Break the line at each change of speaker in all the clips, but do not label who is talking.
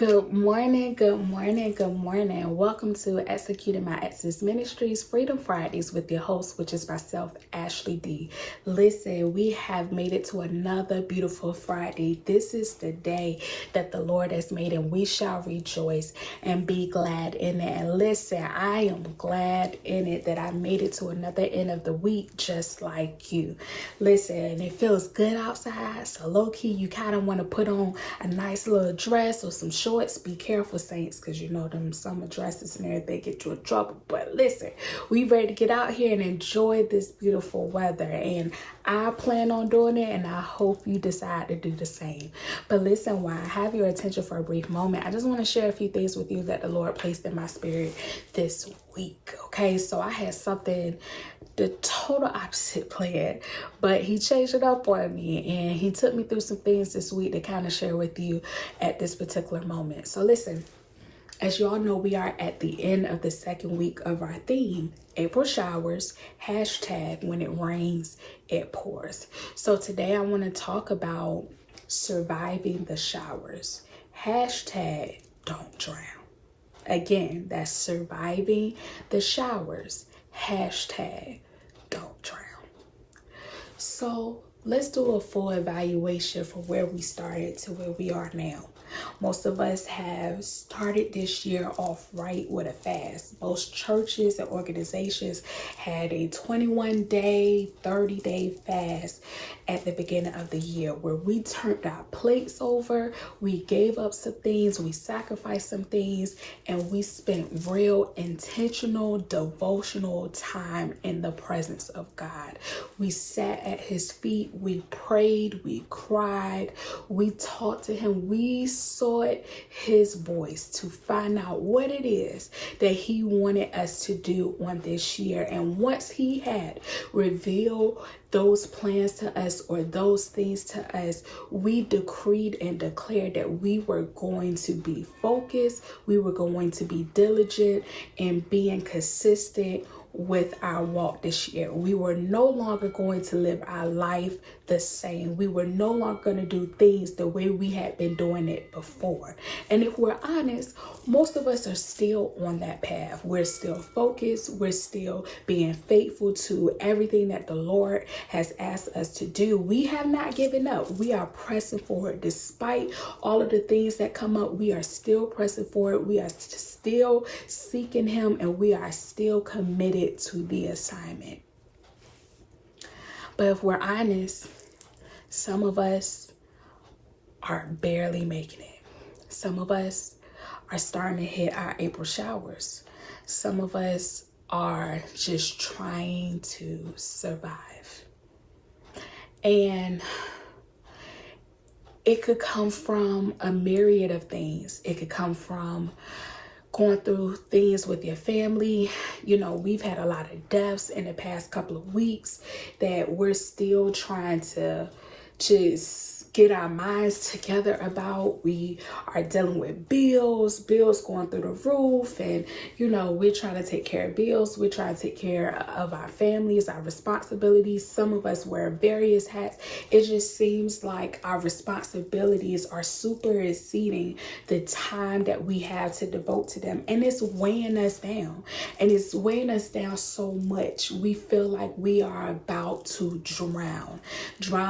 Good morning, good morning, good morning. Welcome to Executing My Ex's Ministries Freedom Fridays with your host, which is myself, Ashley D. Listen, we have made it to another beautiful Friday. This is the day that the Lord has made, and we shall rejoice and be glad in it. And listen, I am glad in it that I made it to another end of the week just like you. Listen, it feels good outside, so low-key, you kind of want to put on a nice little dress or some shorts. Be careful, saints, because you know them summer dresses and everything get you in trouble. But listen, we ready to get out here and enjoy this beautiful weather, and I plan on doing it, and I hope you decide to do the same. But listen, while I have your attention for a brief moment, I just want to share a few things with you that the Lord placed in my spirit this week. Okay, so I had something the total opposite plan, but he changed it up on me, and he took me through some things this week to kind of share with you at this particular moment. So listen, as you all know, we are at the end of the second week of our theme, April showers, hashtag when it rains, it pours. So today I want to talk about surviving the showers, hashtag don't drown. Again, that's surviving the showers, hashtag don't drown. So let's do a full evaluation from where we started to where we are now. Most of us have started this year off right with a fast. Most churches and organizations had a 21-day, 30-day fast at the beginning of the year where we turned our plates over, we gave up some things, we sacrificed some things, and we spent real intentional devotional time in the presence of God. We sat at his feet, we prayed, we cried, we talked to him, we sought his voice to find out what it is that he wanted us to do on this year. And once he had revealed those plans to us or those things to us, we decreed and declared that we were going to be focused, we were going to be diligent in being consistent with our walk this year. We were no longer going to live our life the same. We were no longer going to do things the way we had been doing it before. And if we're honest, most of us are still on that path. We're still focused. We're still being faithful to everything that the Lord has asked us to do. We have not given up. We are pressing forward. Despite all of the things that come up, we are still pressing forward. We are still seeking him, and we are still committed to the assignment. But if we're honest, some of us are barely making it. Some of us are starting to hit our April showers. Some of us are just trying to survive. And it could come from a myriad of things. It could come from going through things with your family. You know, we've had a lot of deaths in the past couple of weeks that we're still trying to just get our minds together about. We are dealing with bills going through the roof, and you know, we're trying to take care of bills. We're trying to take care of our families, our responsibilities. Some of us wear various hats. It just seems like our responsibilities are superseding the time that we have to devote to them, and it's weighing us down. And it's weighing us down so much we feel like we are about to drown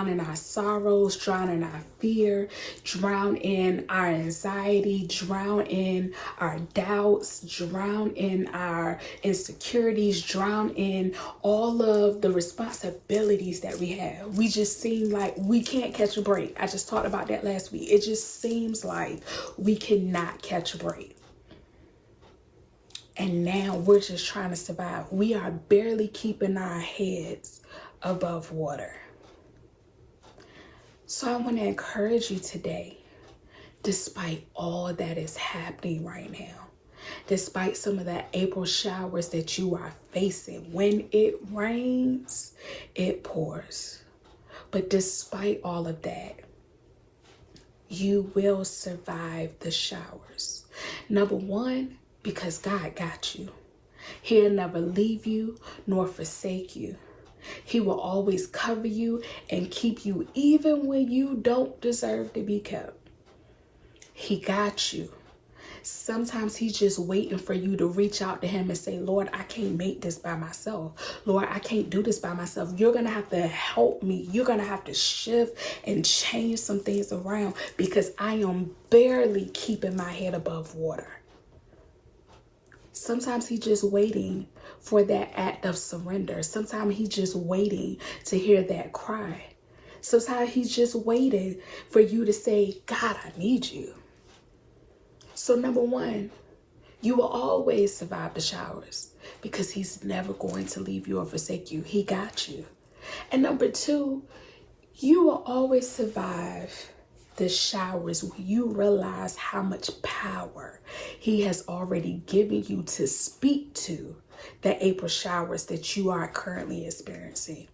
in our sorrows, drown in our fear, drown in our anxiety, drown in our doubts, drown in our insecurities, drown in all of the responsibilities that we have. We just seem like we can't catch a break. I just talked about that last week. It just seems like we cannot catch a break. And now we're just trying to survive. We are barely keeping our heads above water. So I want to encourage you today, despite all that is happening right now, despite some of the April showers that you are facing, when it rains, it pours. But despite all of that, you will survive the showers. Number one, because God got you. He'll never leave you nor forsake you. He will always cover you and keep you even when you don't deserve to be kept. He got you. Sometimes he's just waiting for you to reach out to him and say, Lord, I can't make this by myself. Lord, I can't do this by myself. You're going to have to help me. You're going to have to shift and change some things around because I am barely keeping my head above water. Sometimes he's just waiting for that act of surrender. Sometimes he's just waiting to hear that cry. Sometimes he's just waiting for you to say, God, I need you. So number one, you will always survive the showers because he's never going to leave you or forsake you. He got you. And number two, you will always survive the showers when you realize how much power he has already given you to speak to the April showers that you are currently experiencing.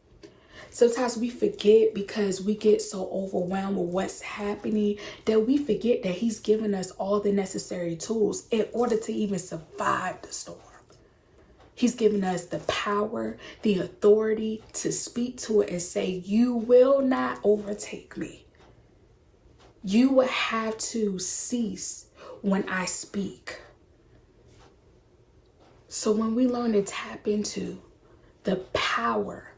Sometimes we forget because we get so overwhelmed with what's happening that we forget that he's given us all the necessary tools in order to even survive the storm. He's given us the power, the authority to speak to it and say, you will not overtake me. You will have to cease when I speak. So when we learn to tap into the power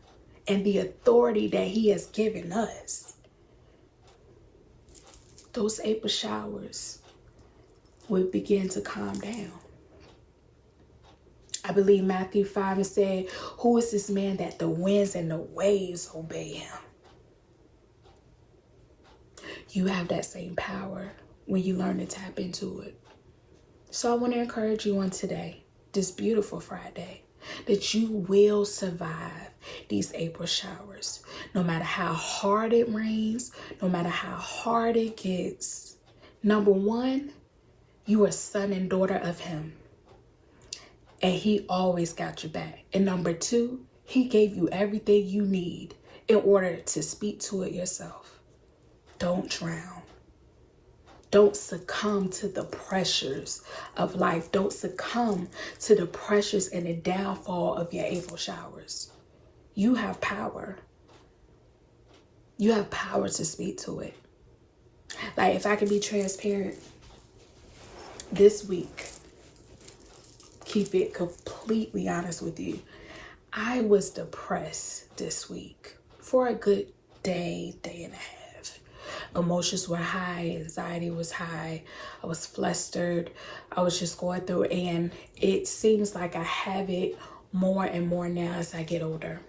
and the authority that he has given us, those April showers will begin to calm down. I believe Matthew 5 said, who is this man that the winds and the waves obey him? You have that same power when you learn to tap into it. So I want to encourage you on today, this beautiful Friday, that you will survive these April showers. No matter how hard it rains, no matter how hard it gets. Number one, you are son and daughter of him. And he always got your back. And number two, he gave you everything you need in order to speak to it yourself. Don't drown. Don't succumb to the pressures of life. Don't succumb to the pressures and the downfall of your April showers. You have power. You have power to speak to it. Like, if I can be transparent, this week, keep it completely honest with you, I was depressed this week for a good day and a half. Emotions were high, anxiety was high, I was flustered, I was just going through, and it seems like I have it more and more now as I get older.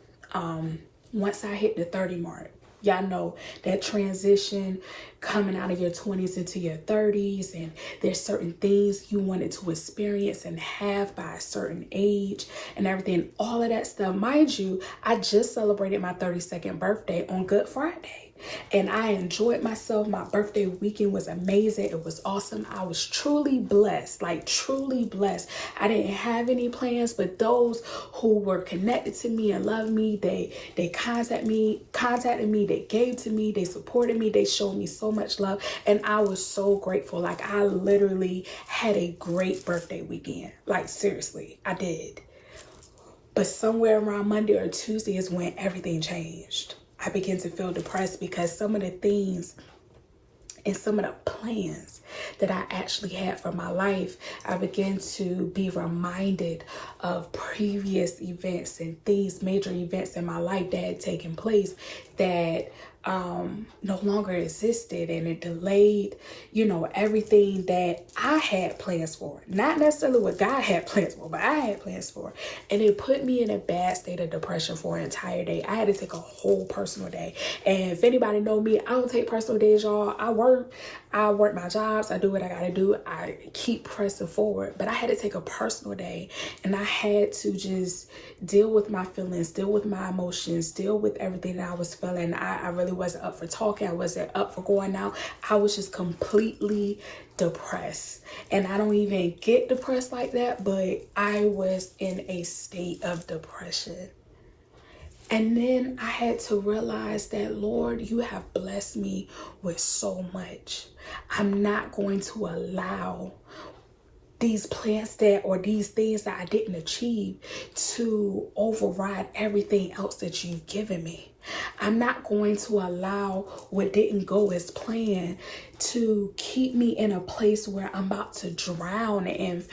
Once I hit the 30 mark, y'all know that transition coming out of your 20s into your 30s, and there's certain things you wanted to experience and have by a certain age and everything, all of that stuff. Mind you, I just celebrated my 32nd birthday on Good Friday. And I enjoyed myself. My birthday weekend was amazing. It was awesome. I was truly blessed, like truly blessed. I didn't have any plans, but those who were connected to me and loved me, they contacted me, they gave to me, they supported me, they showed me so much love. And I was so grateful. Like, I literally had a great birthday weekend. Like, seriously, I did. But somewhere around Monday or Tuesday is when everything changed. I began to feel depressed because some of the things and some of the plans that I actually had for my life, I began to be reminded of previous events and things, major events in my life that had taken place that no longer existed, and it delayed, everything that I had plans for. Not necessarily what God had plans for, but I had plans for. And it put me in a bad state of depression for an entire day. I had to take a whole personal day. And if anybody know me, I don't take personal days, y'all. I work my jobs, I do what I gotta do, I keep pressing forward. But I had to take a personal day, and I had to just deal with my feelings, deal with my emotions, deal with everything that I was feeling. I really wasn't up for talking, I wasn't up for going out. I was just completely depressed. And I don't even get depressed like that, but I was in a state of depression. And then I had to realize that, Lord, you have blessed me with so much. I'm not going to allow these plans or these things that I didn't achieve to override everything else that you've given me. I'm not going to allow what didn't go as planned to keep me in a place where I'm about to drown and,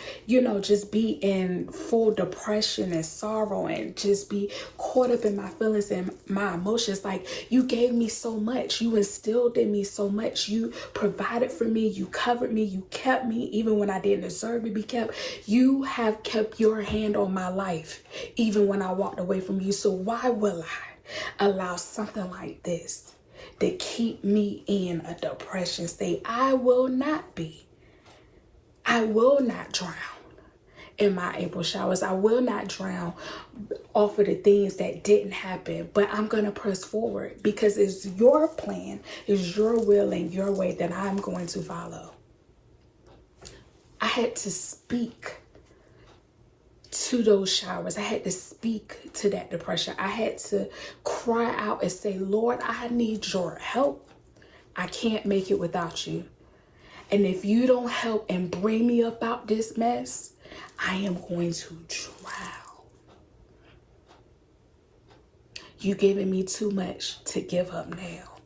just be in full depression and sorrow and just be caught up in my feelings and my emotions. Like, you gave me so much. You instilled in me so much. You provided for me. You covered me. You kept me even when I didn't deserve to be kept. You have kept your hand on my life even when I walked away from you. So why will I allow something like this to keep me in a depression state? I will not drown in my April showers. I will not drown off of the things that didn't happen, but I'm going to press forward because it's your plan, it's your will and your way that I'm going to follow. I had to speak to those showers. I had to speak to that depression. I had to cry out and say, Lord, I need your help. I can't make it without you. And if you don't help and bring me up out this mess, I am going to drown. You giving me too much to give up now.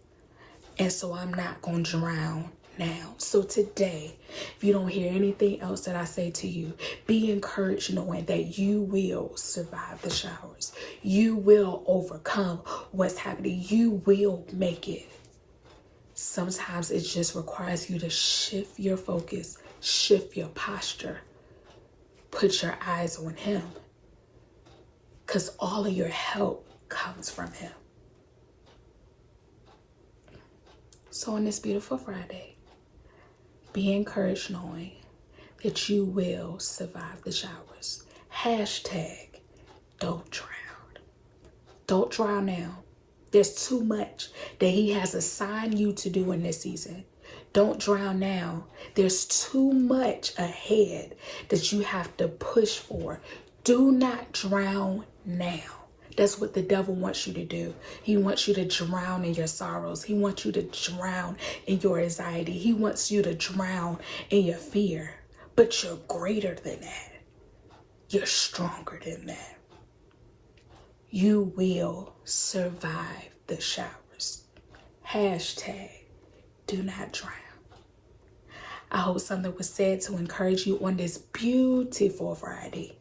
And so I'm not going to drown now. So today, if you don't hear anything else that I say to you, be encouraged knowing that you will survive the showers. You will overcome what's happening. You will make it. Sometimes it just requires you to shift your focus, shift your posture, put your eyes on him, because all of your help comes from him. So on this beautiful Friday, be encouraged knowing that you will survive the showers. Hashtag don't drown. Don't drown now. There's too much that he has assigned you to do in this season. Don't drown now. There's too much ahead that you have to push for. Do not drown now. That's what the devil wants you to do. He wants you to drown in your sorrows. He wants you to drown in your anxiety. He wants you to drown in your fear. But you're greater than that. You're stronger than that. You will survive the showers. Hashtag do not drown. I hope something was said to encourage you on this beautiful Friday.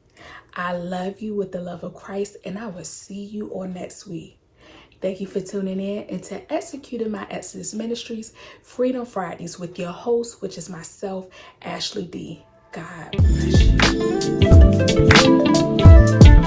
I love you with the love of Christ, and I will see you on next week. Thank you for tuning in and to Executing My Exodus Ministries Freedom Fridays with your host, which is myself, Ashley D. God bless you.